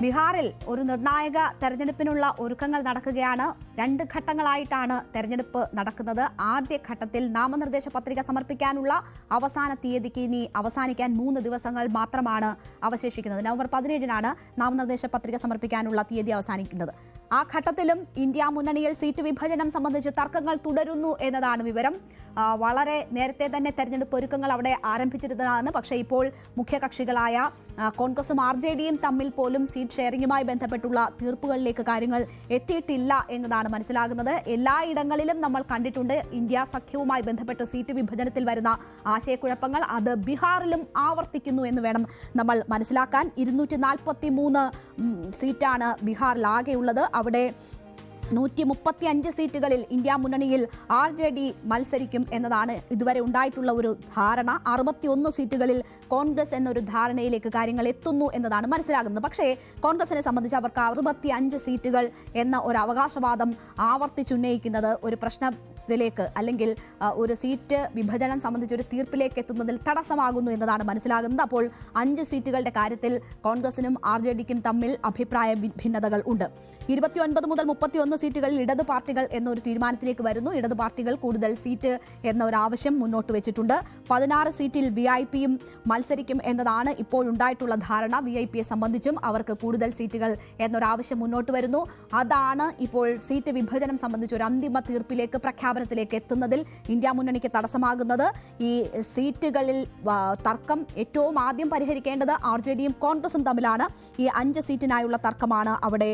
ബീഹാറിൽ ഒരു നിർണായക തെരഞ്ഞെടുപ്പിനുള്ള ഒരുക്കങ്ങൾ നടക്കുകയാണ്. 2 ഘട്ടങ്ങളായിട്ടാണ് തെരഞ്ഞെടുപ്പ് നടക്കുന്നത്. ആദ്യ ഘട്ടത്തിൽ നാമനിർദ്ദേശ പത്രിക സമർപ്പിക്കാനുള്ള അവസാന തീയതിക്ക് ഇനി അവസാനിക്കാൻ 3 ദിവസങ്ങൾ മാത്രമാണ് അവശേഷിക്കുന്നത്. നവംബർ 17-നാണ് നാമനിർദ്ദേശ പത്രിക സമർപ്പിക്കാനുള്ള തീയതി അവസാനിക്കുന്നത്. ആ ഘട്ടത്തിലും ഇന്ത്യ മുന്നണിയിൽ സീറ്റ് വിഭജനം സംബന്ധിച്ച് തർക്കങ്ങൾ തുടരുന്നു എന്നതാണ് വിവരം. വളരെ നേരത്തെ തന്നെ തെരഞ്ഞെടുപ്പ് ഒരുക്കങ്ങൾ അവിടെ ആരംഭിച്ചിരുന്നതാണ്. പക്ഷേ ഇപ്പോൾ മുഖ്യകക്ഷികളായ കോൺഗ്രസും RJDയും തമ്മിൽ പോലും സീറ്റ് ഷെയറിംഗുമായി ബന്ധപ്പെട്ടുള്ള തീർപ്പുകളിലേക്ക് കാര്യങ്ങൾ എത്തിയിട്ടില്ല എന്നതാണ് മനസ്സിലാകുന്നത്. എല്ലായിടങ്ങളിലും നമ്മൾ കണ്ടിട്ടുണ്ട് ഇന്ത്യ സഖ്യവുമായി ബന്ധപ്പെട്ട് സീറ്റ് വിഭജനത്തിൽ വരുന്ന ആശയക്കുഴപ്പങ്ങൾ. അത് ബീഹാറിലും ആവർത്തിക്കുന്നു എന്ന് വേണം നമ്മൾ മനസ്സിലാക്കാൻ. 243 സീറ്റാണ് ബീഹാറിൽ ആകെയുള്ളത്. അവിടെ 135 സീറ്റുകളിൽ ഇന്ത്യ മുന്നണിയിൽ RJD മത്സരിക്കും എന്നതാണ് ഇതുവരെ ഉണ്ടായിട്ടുള്ള ഒരു ധാരണ. 61 സീറ്റുകളിൽ കോൺഗ്രസ് എന്നൊരു ധാരണയിലേക്ക് കാര്യങ്ങൾ എത്തുന്നു എന്നതാണ് മനസ്സിലാകുന്നത്. പക്ഷേ കോൺഗ്രസിനെ സംബന്ധിച്ച് അവർക്ക് 65 സീറ്റുകൾ എന്ന ഒരു അവകാശവാദം ആവർത്തിച്ചുന്നയിക്കുന്നത് ഒരു പ്രശ്നത്തിലേക്ക് അല്ലെങ്കിൽ ഒരു സീറ്റ് വിഭജനം സംബന്ധിച്ച് ഒരു തീർപ്പിലേക്ക് എത്തുന്നതിൽ തടസ്സമാകുന്നു എന്നതാണ് മനസ്സിലാകുന്നത്. അപ്പോൾ 5 സീറ്റുകളുടെ കാര്യത്തിൽ കോൺഗ്രസിനും RJDക്കും തമ്മിൽ അഭിപ്രായ ഭിന്നതകൾ ഉണ്ട്. 29 മുതൽ 31 സീറ്റുകളിൽ ഇടതു പാർട്ടികൾ എന്നൊരു തീരുമാനത്തിലേക്ക് വരുന്നു. ഇടതു പാർട്ടികൾ കൂടുതൽ സീറ്റ് എന്ന ഒരു ആവശ്യം മുന്നോട്ട് വെച്ചിട്ടുണ്ട്. 16 സീറ്റിൽ VIPയും മത്സരിക്കും എന്നതാണ് ഇപ്പോഴുണ്ടായിട്ടുള്ള ധാരണ. VIPയെ സംബന്ധിച്ചും അവർക്ക് കൂടുതൽ സീറ്റുകൾ എന്നൊരാവശ്യം മുന്നോട്ട് വരുന്നു. അതാണ് ഇപ്പോൾ സീറ്റ് വിഭജനം സംബന്ധിച്ച് ഒരു അന്തിമ തീർപ്പിലേക്ക് പ്രഖ്യാപനത്തിലേക്ക് എത്തുന്നതിൽ ഇന്ത്യ മുന്നണിക്ക് തടസ്സമാകുന്നത്. ഈ സീറ്റുകളിൽ തർക്കം ഏറ്റവും ആദ്യം പരിഹരിക്കേണ്ടത് RJDയും കോൺഗ്രസും തമ്മിലാണ്. ഈ 5 സീറ്റിനായുള്ള തർക്കമാണ് അവിടെ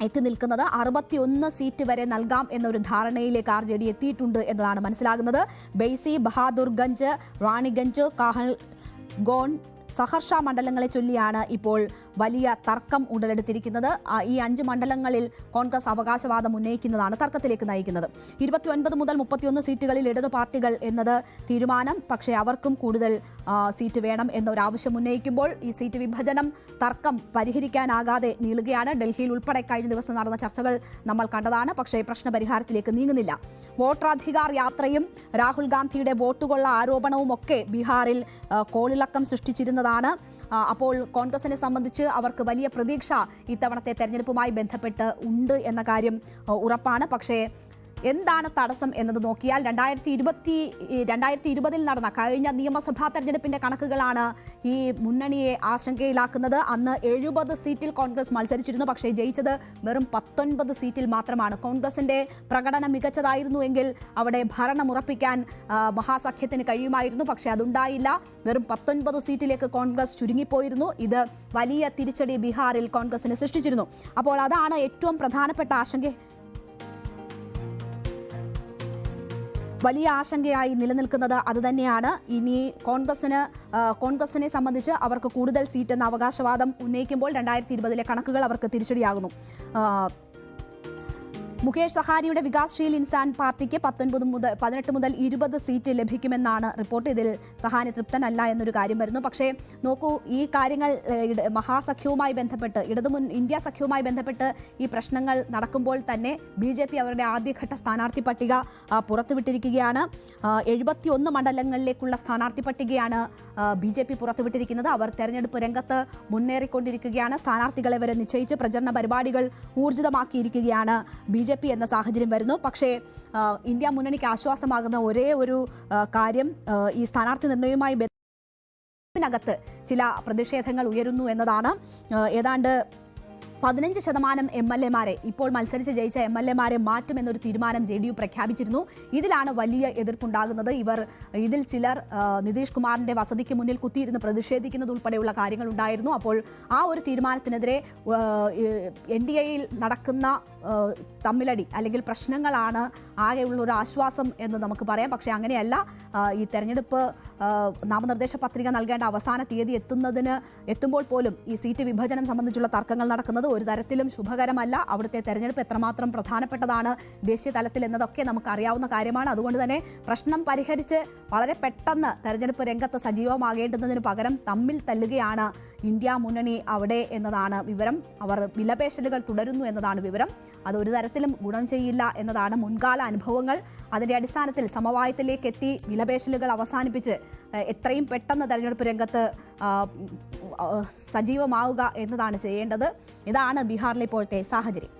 എത്തി നിൽക്കുന്നത്. 61 സീറ്റ് വരെ നൽകാം എന്നൊരു ധാരണയിലേക്ക് RJD എത്തിയിട്ടുണ്ട് എന്നതാണ് മനസ്സിലാകുന്നത്. ബെയ്സി, ബഹാദുർഗഞ്ച്, റാണിഗഞ്ച്, കാഹൽഗോൺ, സഹർഷ മണ്ഡലങ്ങളെ ചൊല്ലിയാണ് ഇപ്പോൾ വലിയ തർക്കം ഉടലെടുത്തിരിക്കുന്നത്. ഈ 5 മണ്ഡലങ്ങളിൽ കോൺഗ്രസ് അവകാശവാദം ഉന്നയിക്കുന്നതാണ് തർക്കത്തിലേക്ക് നയിക്കുന്നത്. 29 മുതൽ 31 സീറ്റുകളിൽ ഇടതു പാർട്ടികൾ എന്നത് തീരുമാനം. പക്ഷേ അവർക്കും കൂടുതൽ സീറ്റ് വേണം എന്നൊരാവശ്യം ഉന്നയിക്കുമ്പോൾ ഈ സീറ്റ് വിഭജനം തർക്കം പരിഹരിക്കാനാകാതെ നീളുകയാണ്. ഡൽഹിയിൽ ഉൾപ്പെടെ കഴിഞ്ഞ ദിവസം നടന്ന ചർച്ചകൾ നമ്മൾ കണ്ടതാണ്. പക്ഷേ പ്രശ്നപരിഹാരത്തിലേക്ക് നീങ്ങുന്നില്ല. വോട്ടറാധികാർ യാത്രയും രാഹുൽ ഗാന്ധിയുടെ വോട്ടുകൊള്ള ആരോപണവും ഒക്കെ ബീഹാറിൽ കോളിളക്കം സൃഷ്ടിച്ചിരുന്നതാണ്. അപ്പോൾ കോൺഗ്രസിനെ സംബന്ധിച്ച് അവർക്ക് വലിയ പ്രതീക്ഷ ഇത്തവണത്തെ തെരഞ്ഞെടുപ്പുമായി ബന്ധപ്പെട്ട് ഉണ്ട് എന്ന കാര്യം ഉറപ്പാണ്. പക്ഷേ എന്താണ് തടസ്സം എന്നത് നോക്കിയാൽ 2020 നടന്ന കഴിഞ്ഞ നിയമസഭാ തെരഞ്ഞെടുപ്പിന്റെ കണക്കുകളാണ് ഈ മുന്നണിയെ ആശങ്കയിലാക്കുന്നത്. അന്ന് 70 സീറ്റിൽ കോൺഗ്രസ് മത്സരിച്ചിരുന്നു. പക്ഷേ ജയിച്ചത് വെറും 19 സീറ്റിൽ മാത്രമാണ്. കോൺഗ്രസിന്റെ പ്രകടനം മികച്ചതായിരുന്നുവെങ്കിൽ അവിടെ ഭരണമുറപ്പിക്കാൻ മഹാസഖ്യത്തിന് കഴിയുമായിരുന്നു. പക്ഷേ അതുണ്ടായില്ല. വെറും 19 സീറ്റിലേക്ക് കോൺഗ്രസ് ചുരുങ്ങിപ്പോയിരുന്നു. ഇത് വലിയ തിരിച്ചടി ബീഹാറിൽ കോൺഗ്രസിന് സൃഷ്ടിച്ചിരുന്നു. അപ്പോൾ അതാണ് ഏറ്റവും പ്രധാനപ്പെട്ട വലിയ ആശങ്കയായി നിലനിൽക്കുന്നത്. അതുതന്നെയാണ് ഇനി കോൺഗ്രസിനെ സംബന്ധിച്ച് അവർക്ക് കൂടുതൽ സീറ്റ് എന്ന അവകാശവാദം ഉന്നയിക്കുമ്പോൾ 2020 കണക്കുകൾ അവർക്ക് തിരിച്ചടിയാകുന്നു. മുകേഷ് സഹാനിയുടെ വികാസ്ശീൽ ഇൻസാൻ പാർട്ടിക്ക് 18 മുതൽ 20 സീറ്റ് ലഭിക്കുമെന്നാണ് റിപ്പോർട്ട്. ഇതിൽ സഹാനി തൃപ്തനല്ല എന്നൊരു കാര്യം വരുന്നു. പക്ഷേ നോക്കൂ, ഈ കാര്യങ്ങൾ മഹാസഖ്യവുമായി ബന്ധപ്പെട്ട് ഇന്ത്യ സഖ്യവുമായി ബന്ധപ്പെട്ട് ഈ പ്രശ്നങ്ങൾ നടക്കുമ്പോൾ തന്നെ BJP അവരുടെ ആദ്യഘട്ട സ്ഥാനാർത്ഥി പട്ടിക പുറത്തുവിട്ടിരിക്കുകയാണ്. 71 മണ്ഡലങ്ങളിലേക്കുള്ള സ്ഥാനാർത്ഥി പട്ടികയാണ് BJP പുറത്തുവിട്ടിരിക്കുന്നത്. അവർ തെരഞ്ഞെടുപ്പ് രംഗത്ത് മുന്നേറിക്കൊണ്ടിരിക്കുകയാണ്. സ്ഥാനാർത്ഥികളെ വരെ നിശ്ചയിച്ച് പ്രചരണ പരിപാടികൾ ഊർജിതമാക്കിയിരിക്കുകയാണ് BJP എന്ന സാഹചര്യം വരുന്നു. പക്ഷേ ഇന്ത്യ മുന്നണിക്ക് ആശ്വാസമാകുന്ന ഒരേ ഒരു കാര്യം ഈ സ്ഥാനാർത്ഥി നിർണയവുമായി ബന്ധപ്പെട്ട് ചില പ്രതിഷേധങ്ങൾ ഉയരുന്നു എന്നതാണ്. ഏതാണ്ട് 15% MLA-മാരെ ഇപ്പോൾ മത്സരിച്ച് ജയിച്ച MLA-മാരെ മാറ്റുമെന്നൊരു തീരുമാനം JDU പ്രഖ്യാപിച്ചിരുന്നു. ഇതിലാണ് വലിയ എതിർപ്പുണ്ടാകുന്നത്. ഇതിൽ ചിലർ നിതീഷ് കുമാറിന്റെ വസതിക്ക് മുന്നിൽ കുത്തിയിരുന്ന് പ്രതിഷേധിക്കുന്നത് ഉൾപ്പെടെയുള്ള കാര്യങ്ങൾ ഉണ്ടായിരുന്നു. അപ്പോൾ ആ ഒരു തീരുമാനത്തിനെതിരെ NDA-യിൽ നടക്കുന്ന തമ്മിലടി അല്ലെങ്കിൽ പ്രശ്നങ്ങളാണ് ആകെയുള്ള ഒരു ആശ്വാസം എന്ന് നമുക്ക് പറയാം. പക്ഷേ അങ്ങനെയല്ല. ഈ തെരഞ്ഞെടുപ്പ് നാമനിർദ്ദേശ പത്രിക നൽകേണ്ട അവസാന തീയതി എത്തുമ്പോൾ പോലും ഈ സീറ്റ് വിഭജനം സംബന്ധിച്ചുള്ള തർക്കങ്ങൾ നടക്കുന്നത്. നടക്കുന്നത് ഒരു തരത്തിലും ശുഭകരമല്ല. അവിടുത്തെ തെരഞ്ഞെടുപ്പ് എത്രമാത്രം പ്രധാനപ്പെട്ടതാണ് ദേശീയ തലത്തിൽ എന്നതൊക്കെ നമുക്ക് അറിയാവുന്ന കാര്യമാണ്. അതുകൊണ്ട് തന്നെ പ്രശ്നം പരിഹരിച്ച് വളരെ പെട്ടെന്ന് തെരഞ്ഞെടുപ്പ് രംഗത്ത് സജീവമാകേണ്ടുന്നതിന് പകരം തമ്മിൽ തല്ലുകയാണ് ഇന്ത്യ മുന്നണി അവിടെ എന്നതാണ് വിവരം. അവർ വിലപേശലുകൾ തുടരുന്നു എന്നതാണ് വിവരം. അത് ഒരു തരത്തിലും ഗുണം ചെയ്യില്ല എന്നതാണ് മുൻകാല അനുഭവങ്ങൾ. അതിന്റെ അടിസ്ഥാനത്തിൽ സമവായത്തിലേക്ക് എത്തി വിലപേശലുകൾ അവസാനിപ്പിച്ച് എത്രയും പെട്ടെന്ന് തെരഞ്ഞെടുപ്പ് രംഗത്ത് സജീവമാവുക എന്നതാണ് ചെയ്യേണ്ടത്. ഇതാണ് ബീഹാറിലെ ഇപ്പോഴത്തെ സാഹചര്യം.